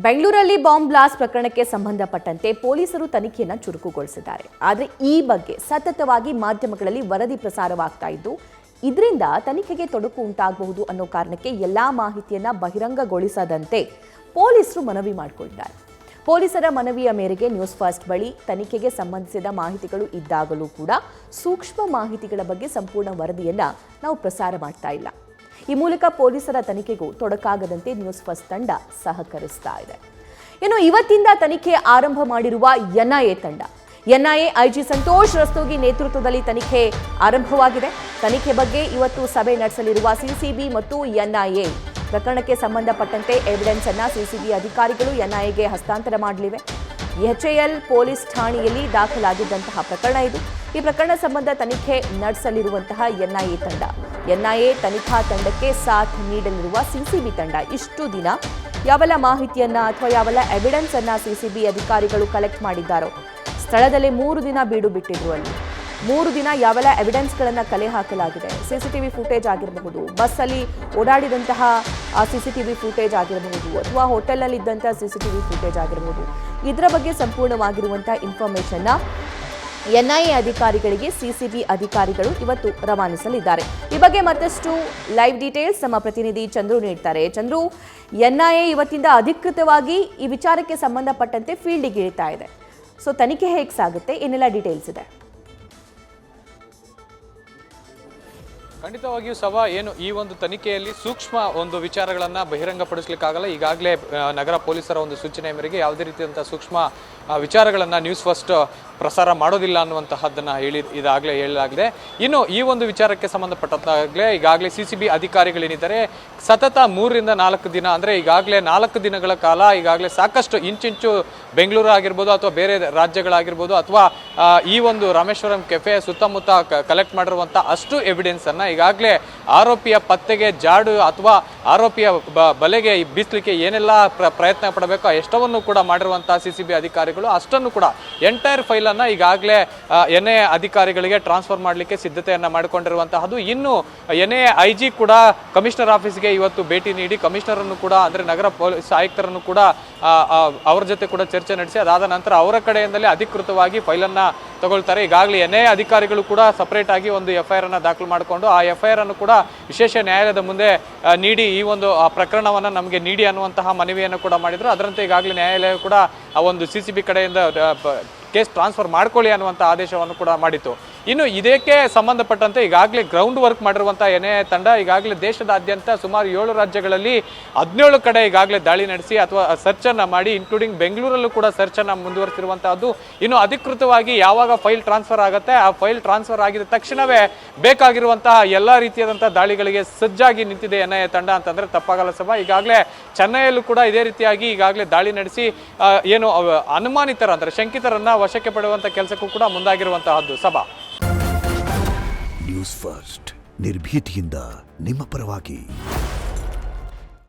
ಬೆಂಗಳೂರಲ್ಲಿ bomb blast ಪ್ರಕರಣಕ್ಕೆ ಸಂಬಂಧಪಟ್ಟಂತೆ ಪೊಲೀಸರು ತನಿಖೆಯನ್ನು ಚುರುಕುಗೊಳಿಸಿದ್ದಾರೆ. ಆದರೆ ಈ ಬಗ್ಗೆ ಸತತವಾಗಿ ಮಾಧ್ಯಮಗಳಲ್ಲಿ ವರದಿ ಪ್ರಸಾರವಾಗ್ತಾ ಇದ್ದು, ಇದರಿಂದ ತನಿಖೆಗೆ ತೊಡಕು ಉಂಟಾಗಬಹುದು ಅನ್ನೋ ಕಾರಣಕ್ಕೆ ಎಲ್ಲಾ ಮಾಹಿತಿಯನ್ನ ಬಹಿರಂಗಗೊಳಿಸದಂತೆ ಪೊಲೀಸರು ಮನವಿ ಮಾಡಿಕೊಂಡಿದ್ದಾರೆ. ಪೊಲೀಸರ ಮನವಿಯ ಮೇರೆಗೆ ನ್ಯೂಸ್ ಫಸ್ಟ್ ಬಳಿ ತನಿಖೆಗೆ ಸಂಬಂಧಿಸಿದ ಮಾಹಿತಿಗಳು ಇದ್ದಾಗಲೂ ಕೂಡ ಸೂಕ್ಷ್ಮ ಮಾಹಿತಿಗಳ ಬಗ್ಗೆ ಸಂಪೂರ್ಣ ವರದಿಯನ್ನ ನಾವು ಪ್ರಸಾರ ಮಾಡ್ತಾ ಇಲ್ಲ. ಈ ಮೂಲಕ ಪೊಲೀಸರ ತನಿಖೆಗೂ ತೊಡಕಾಗದಂತೆ ನ್ಯೂಸ್ ಫಸ್ಟ್ ತಂಡ ಸಹಕರಿಸ್ತಾ ಇದೆ. ಇನ್ನು ಇವತ್ತಿಂದ ತನಿಖೆ ಆರಂಭ ಮಾಡಿರುವ ಎನ್ಐಎ ತಂಡ, ಎನ್ಐಎ ಐಜಿ ಸಂತೋಷ್ ರಸ್ತೋಗಿ ನೇತೃತ್ವದಲ್ಲಿ ತನಿಖೆ ಆರಂಭವಾಗಿದೆ. ತನಿಖೆ ಬಗ್ಗೆ ಇವತ್ತು ಸಭೆ ನಡೆಸಲಿರುವ ಸಿಸಿಬಿ ಮತ್ತು ಎನ್ಐಎ ಪ್ರಕರಣಕ್ಕೆ ಸಂಬಂಧಪಟ್ಟಂತೆ ಎವಿಡೆನ್ಸ್ ಅನ್ನ ಸಿಸಿಬಿ ಅಧಿಕಾರಿಗಳು ಎನ್ಐಎಗೆ ಹಸ್ತಾಂತರ ಮಾಡಲಿವೆ. ಎಚ್ಎಎಲ್ ಪೊಲೀಸ್ ಠಾಣೆಯಲ್ಲಿ ದಾಖಲಾಗಿದ್ದಂತಹ ಪ್ರಕರಣ ಇದು. ಈ ಪ್ರಕರಣ ಸಂಬಂಧ ತನಿಖೆ ನಡೆಸಲಿರುವಂತಹ ಎನ್ಐಎ ತಂಡ, ಎನ್ಐಎ ತನಿಖಾ ತಂಡಕ್ಕೆ ಸಾಥ್ ನೀಡಲಿರುವ ಸಿಸಿಬಿ ತಂಡ ಇಷ್ಟು ದಿನ ಯಾವೆಲ್ಲ ಮಾಹಿತಿಯನ್ನ ಅಥವಾ ಯಾವೆಲ್ಲ ಎವಿಡೆನ್ಸ್ ಅನ್ನ ಸಿಸಿಬಿ ಅಧಿಕಾರಿಗಳು ಕಲೆಕ್ಟ್ ಮಾಡಿದ್ದಾರೋ, ಸ್ಥಳದಲ್ಲೇ 3 ದಿನ ಬೀಡು ಬಿಟ್ಟಿದ್ರು. ಅಲ್ಲಿ 3 ದಿನ ಯಾವೆಲ್ಲ ಎವಿಡೆನ್ಸ್ಗಳನ್ನು ಕಲೆ ಹಾಕಲಾಗಿದೆ, ಸಿಸಿಟಿವಿ ಫುಟೇಜ್ ಆಗಿರಬಹುದು, ಬಸ್ಸಲ್ಲಿ ಓಡಾಡಿದಂತಹ ಸಿಸಿಟಿವಿ ಫುಟೇಜ್ ಆಗಿರಬಹುದು, ಅಥವಾ ಹೋಟೆಲ್ನಲ್ಲಿ ಇದ್ದಂತಹ ಸಿಸಿಟಿವಿ ಫುಟೇಜ್ ಆಗಿರಬಹುದು, ಇದರ ಬಗ್ಗೆ ಸಂಪೂರ್ಣವಾಗಿರುವಂತಹ ಇನ್ಫಾರ್ಮೇಷನ್ನ ಎನ್ಐಎ ಅಧಿಕಾರಿಗಳಿಗೆ ಸಿಸಿಬಿ ಅಧಿಕಾರಿಗಳು ಇವತ್ತು ರವಾನಿಸಲಿದ್ದಾರೆ. ಈ ಬಗ್ಗೆ ಮತ್ತಷ್ಟು ಲೈವ್ ಡೀಟೇಲ್ಸ್ ನಮ್ಮ ಪ್ರತಿನಿಧಿ ಚಂದ್ರು ನೀಡ್ತಾರೆ. ಚಂದ್ರು, ಎನ್ಐಎ ಇವತ್ತಿಂದ ಅಧಿಕೃತವಾಗಿ ಈ ವಿಚಾರಕ್ಕೆ ಸಂಬಂಧಪಟ್ಟಂತೆ ಫೀಲ್ಡಿಗೆ ಇಳಿತಾ ಇದೆ. ಸೊ ತನಿಖೆ ಹೇಗೆ ಸಾಗುತ್ತೆ, ಏನೆಲ್ಲ ಡೀಟೇಲ್ಸ್ ಇದೆ? ಖಂಡಿತವಾಗಿಯೂ ಸಭಾ ಏನು ಈ ಒಂದು ತನಿಖೆಯಲ್ಲಿ ಸೂಕ್ಷ್ಮ ಒಂದು ವಿಚಾರಗಳನ್ನು ಬಹಿರಂಗಪಡಿಸಲಿಕ್ಕಾಗಲ್ಲ. ಈಗಾಗಲೇ ನಗರ ಪೊಲೀಸರ ಒಂದು ಸೂಚನೆ ಮೇರೆಗೆ ಯಾವುದೇ ರೀತಿಯಂಥ ಸೂಕ್ಷ್ಮ ವಿಚಾರಗಳನ್ನು ನ್ಯೂಸ್ ಫಸ್ಟ್ ಪ್ರಸಾರ ಮಾಡೋದಿಲ್ಲ ಅನ್ನುವಂತಹದ್ದನ್ನು ಇದಾಗಲೇ ಹೇಳಲಾಗಿದೆ. ಇನ್ನು ಈ ಒಂದು ವಿಚಾರಕ್ಕೆ ಸಂಬಂಧಪಟ್ಟಾಗಲೇ ಈಗಾಗಲೇ ಸಿಸಿಬಿ ಅಧಿಕಾರಿಗಳೇನಿದ್ದಾರೆ ಸತತ 3 ರಿಂದ 4 ದಿನ ಅಂದರೆ ಈಗಾಗಲೇ 4 ದಿನಗಳ ಕಾಲ ಈಗಾಗಲೇ ಸಾಕಷ್ಟು ಇಂಚಿಂಚು ಬೆಂಗಳೂರು ಆಗಿರ್ಬೋದು ಅಥವಾ ಬೇರೆ ರಾಜ್ಯಗಳಾಗಿರ್ಬೋದು ಅಥವಾ ಈ ಒಂದು ರಾಮೇಶ್ವರಂ ಕೆಫೆ ಸುತ್ತಮುತ್ತ ಕಲೆಕ್ಟ್ ಮಾಡಿರುವಂಥ ಅಷ್ಟು ಎವಿಡೆನ್ಸನ್ನು ಈಗಾಗಲೇ ಆರೋಪಿಯ ಪತ್ತೆಗೆ ಜಾಡು ಅಥವಾ ಆರೋಪಿಯ ಬಲೆಗೆ ಬೀಸಲಿಕ್ಕೆ ಏನೆಲ್ಲ ಪ್ರಯತ್ನ ಪಡಬೇಕೋ ಎಷ್ಟವನ್ನು ಕೂಡ ಮಾಡಿರುವಂತಹ ಸಿಸಿಬಿ ಅಧಿಕಾರಿಗಳು ಅಷ್ಟನ್ನು ಕೂಡ ಎಂಟೈರ್ ಫೈಲನ್ನು ಈಗಾಗಲೇ ಎನ್ಐಎ ಅಧಿಕಾರಿಗಳಿಗೆ ಟ್ರಾನ್ಸ್ಫರ್ ಮಾಡಲಿಕ್ಕೆ ಸಿದ್ಧತೆಯನ್ನು ಮಾಡಿಕೊಂಡಿರುವಂತಹದ್ದು. ಇನ್ನು ಎನ್ಐಎ ಐಜಿ ಕೂಡ ಕಮಿಷನರ್ ಆಫೀಸ್ಗೆ ಇವತ್ತು ಭೇಟಿ ನೀಡಿ ಕಮಿಷನರನ್ನು ಕೂಡ ಅಂದರೆ ನಗರ ಪೊಲೀಸ್ ಆಯುಕ್ತರನ್ನು ಕೂಡ ಅವರ ಜೊತೆ ಕೂಡ ಚರ್ಚೆ ನಡೆಸಿ ಅದಾದ ನಂತರ ಅವರ ಕಡೆಯಿಂದಲೇ ಅಧಿಕೃತವಾಗಿ ಫೈಲನ್ನು ತಗೊಳ್ತಾರೆ. ಈಗಾಗಲೇ ಎನ್ಐಎ ಅಧಿಕಾರಿಗಳು ಕೂಡ ಸಪರೇಟ್ ಆಗಿ ಒಂದು ಎಫ್ಐಆರ್ ಅನ್ನು ದಾಖಲು ಮಾಡಿಕೊಂಡು ಆ ಎಫ್ಐಆರ್ ಅನ್ನು ಕೂಡ ವಿಶೇಷ ನ್ಯಾಯಾಲಯದ ಮುಂದೆ ನೀಡಿ ಈ ಒಂದು ಪ್ರಕರಣವನ್ನು ನಮಗೆ ನೀಡಿ ಅನ್ನುವಂತಹ ಮನವಿಯನ್ನು ಕೂಡ ಮಾಡಿದ್ರು. ಅದರಂತೆ ಈಗಾಗಲೇ ನ್ಯಾಯಾಲಯ ಕೂಡ ಆ ಒಂದು ಸಿಸಿಬಿ ಕಡೆಯಿಂದ ಕೇಸ್ ಟ್ರಾನ್ಸ್ಫರ್ ಮಾಡ್ಕೊಳ್ಳಿ ಅನ್ನುವಂಥ ಆದೇಶವನ್ನು ಕೂಡ ಮಾಡಿತ್ತು. ಇನ್ನು ಇದಕ್ಕೆ ಸಂಬಂಧಪಟ್ಟಂತೆ ಈಗಾಗಲೇ ಗ್ರೌಂಡ್ ವರ್ಕ್ ಮಾಡಿರುವಂಥ ಎನ್ಐಎ ತಂಡ ಈಗಾಗಲೇ ದೇಶದಾದ್ಯಂತ ಸುಮಾರು 7 ರಾಜ್ಯಗಳಲ್ಲಿ 17 ಕಡೆ ಈಗಾಗಲೇ ದಾಳಿ ನಡೆಸಿ ಅಥವಾ ಸರ್ಚನ್ನು ಮಾಡಿ ಇನ್ಕ್ಲೂಡಿಂಗ್ ಬೆಂಗಳೂರಲ್ಲೂ ಕೂಡ ಸರ್ಚನ್ನು ಮುಂದುವರಿಸಿರುವಂತಹದ್ದು. ಇನ್ನು ಅಧಿಕೃತವಾಗಿ ಯಾವಾಗ ಫೈಲ್ ಟ್ರಾನ್ಸ್ಫರ್ ಆಗುತ್ತೆ ಆ ಫೈಲ್ ಟ್ರಾನ್ಸ್ಫರ್ ಆಗಿದ ತಕ್ಷಣವೇ ಬೇಕಾಗಿರುವಂತಹ ಎಲ್ಲ ರೀತಿಯಾದಂತಹ ದಾಳಿಗಳಿಗೆ ಸಜ್ಜಾಗಿ ನಿಂತಿದೆ ಎನ್ಐಎ ತಂಡ ಅಂತಂದ್ರೆ ತಪ್ಪಾಗಲ್ಲ ಸಭಾ. ಈಗಾಗಲೇ ಚೆನ್ನೈಯಲ್ಲೂ ಕೂಡ ಇದೇ ರೀತಿಯಾಗಿ ಈಗಾಗಲೇ ದಾಳಿ ನಡೆಸಿ ಏನು ಅನುಮಾನಿತರ ಅಂದರೆ ಶಂಕಿತರನ್ನ ವಶಕ್ಕೆ ಪಡೆಯುವಂಥ ಕೆಲಸಕ್ಕೂ ಕೂಡ ಮುಂದಾಗಿರುವಂತಹದ್ದು ಸಭಾ. ನ್ಯೂಸ್ ಫಸ್ಟ್ ನಿರ್ಭೀತಿಯಿಂದ ನಿಮ್ಮ ಪರವಾಗಿ.